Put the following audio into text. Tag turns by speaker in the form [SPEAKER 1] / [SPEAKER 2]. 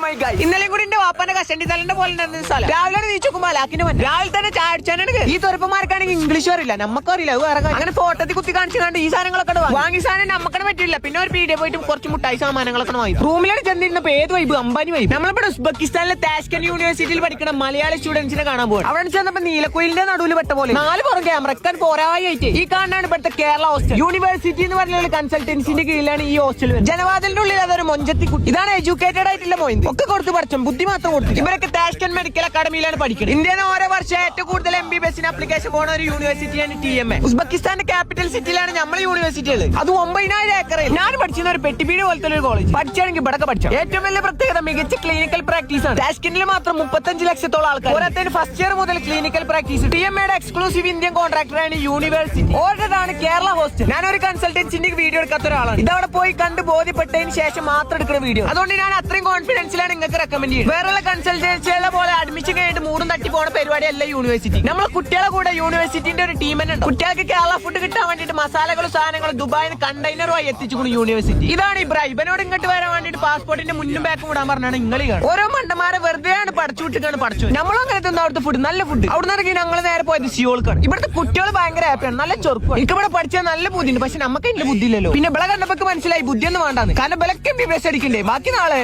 [SPEAKER 1] My ഗൈ. ഇന്നലെ കൂടി എന്റെ വാപ്പാന്റെ കഷണ്ടി തലന്റെ പോലെ സ്ഥലം രാവിലെ നീച്ചോക്കുമ്പോ അലാക്കിന് വന്നു. രാവിലെ തന്നെ ചാടിച്ചാനാണ്. ഈ തുറപ്പന്മാർക്കാണെങ്കിൽ ഇംഗ്ലീഷ് അറിയില്ല, നമുക്കറിയില്ല. അങ്ങനെ ഫോട്ടോത്തിൽ കുത്തി കാണിച്ചു കണ്ട് ഈ സാധനങ്ങളൊക്കെ വാങ്ങി. സാധനം നമുക്കടെ പറ്റില്ല. പിന്നെ ഒരു പീഡിയ പോയിട്ട് കുറച്ച് മുട്ടായി സാമാനങ്ങളൊക്കെ വാങ്ങി. റൂമിലാണ് ചെന്നിരുന്നപ്പോ ഏത് വൈബ്, അംബാനി വൈബ്. നമ്മളിവിടെ ഉസ്ബെക്കിസ്ഥാനിലെ താഷ്കൻ യൂണിവേഴ്സിറ്റിയിൽ പഠിക്കുന്ന മലയാളി സ്റ്റുഡൻസിനെ കാണാൻ പോകും. അവിടെ ചെന്നപ്പോ നീലക്കുയിലിന്റെ നടുവിൽ പെട്ട പോലെ 4 പുറം ക്യാമറക്കാൻ പോരായിട്ട് ഈ കാണാനാണ് ഇവിടുത്തെ കേരള ഹോസ്റ്റൽ. യൂണിവേഴ്സിറ്റി എന്ന് പറഞ്ഞ കൺസൾട്ടൻസിന്റെ കീഴിലാണ് ഈ ഹോസ്റ്റൽ. ജനവാദലിന്റെ ഉള്ളിൽ അതൊരു മൊഞ്ചത്തി കുട്ടി. ഇതാണ് എഡ്യൂക്കേറ്റഡ് ആയിട്ടുള്ള മോയിന്റ്. ഒക്കെ കൊടുത്ത് പഠിച്ചും ബുദ്ധി മാത്രം കൊടുത്തു. ഇവരൊക്കെ താഷ്കൻ മെഡിക്കൽ അക്കാഡമിയിലാണ് പഠിക്കുന്നത്. ഇന്ത്യയിൽ ഓരോ വർഷം ഏറ്റവും കൂടുതൽ MBBS ആപ്ലിക്കേഷൻ പോകുന്ന ഒരു യൂണിവേഴ്സിറ്റിയാണ് TMA. ഉസ്ബെക്കിസ്ഥാന്റെ ക്യാപിറ്റൽ സിറ്റിയിലാണ് നമ്മളെ യൂണിവേഴ്സിറ്റി ഉള്ളത്. അത് 9000 ഏക്കറിൽ. ഞാൻ പഠിച്ചിരുന്ന ഒരു പെട്ടിപ്പീട് പോലത്തെ ഒരു കോളേജ്. പഠിച്ചാണെങ്കിൽ ഇവിടെ പഠിച്ചു. ഏറ്റവും വലിയ പ്രത്യേകത മികച്ച ക്ലിനിക്കൽ പ്രാക്ടീസ് ആണ്. താഷ്കനിൽ മാത്രം 35 ലക്ഷത്തോളം ആൾക്കാർ. ഓരോരുത്തരും ഫസ്റ്റ് ഇയർ മുതൽ ക്ലിനിക്കൽ പ്രാക്ടീസ്. TMAയുടെ എക്സ്ക്ലൂസീവ് ഇന്ത്യൻ കോൺട്രാക്ടറാണ് യൂണിവേഴ്സിറ്റി. ഓരോതാണ് കേരള ഹോസ്റ്റൽ. ഞാനൊരു കൺസൾട്ടൻസിന്റെ വീഡിയോ എടുക്കാത്ത ഒരാളാണ്. ഇതവിടെ പോയി കണ്ട് ബോധ്യപ്പെട്ടതിന് ശേഷം മാത്രം എടുക്കുന്ന വീഡിയോ. അതുകൊണ്ട് ഞാൻ അത്രയും കോൺഫിഡൻസിലാണ് നിങ്ങൾക്ക് റെക്കമെൻഡ് ചെയ്യുന്നത്. വേറെ കൺസൾട്ടൻസികളെ പോലെ അഡ്മിഷൻ കഴിഞ്ഞിട്ട് മൂടും തട്ടി പോകുന്ന പരിപാടിയല്ല യൂണിവേഴ്സിറ്റി. നമ്മളെ കുട്ടികളെ കൂടെ യൂണിവേഴ്സിറ്റിന്റെ ഒരു ടീം തന്നെ ഉണ്ട്. കുട്ടികൾക്ക് കേരള ഫുഡ് കിട്ടാൻ വേണ്ടിയിട്ട് മസാലകളും സാധനങ്ങളും ദുബായിൽ കണ്ടെയ്നറുമായി എത്തിച്ചുകൊണ്ട് യൂണിവേഴ്സിറ്റി. ഇതാണ് ഇബ്രാഹിം. ഇവനോട് ഇങ്ങോട്ട് വരാൻ വേണ്ടിയിട്ട് പാസ്പോർട്ടിന്റെ മുന്നും ബാക്കും വിടാൻ പറഞ്ഞാണ് നിങ്ങൾ. ഓരോ മണ്ടന്മാരെ വെറുതെയാണ് പഠിച്ചുവിട്ടിട്ടാണ് പഠിച്ചു. നമ്മളും അങ്ങനെ തന്നെ അവിടുത്തെ ഫുഡ് നല്ല ഫുഡ്. അവിടെ നിന്ന് ഞങ്ങൾ നേരെ പോയത് സിയോൾക്കാണ്. ഇവിടുത്തെ കുട്ടികൾ ഭയങ്കര ഹാപ്പിയാണ്, നല്ല ചെറുപ്പം. എനിക്ക് ഇവിടെ പഠിച്ചാൽ നല്ല ബുദ്ധിയുണ്ട്, പക്ഷെ നമുക്ക് അതിന്റെ ബുദ്ധി ഇല്ലല്ലോ. പിന്നെ ഇവിടെ കണ്ടപ്പോ മനസ്സിലായി ബുദ്ധിയൊന്നും വേണ്ടാന്ന്. കാരണം ബലക്കെ MBBS അടിക്കണ്ടേ. ബാക്കി നാളെ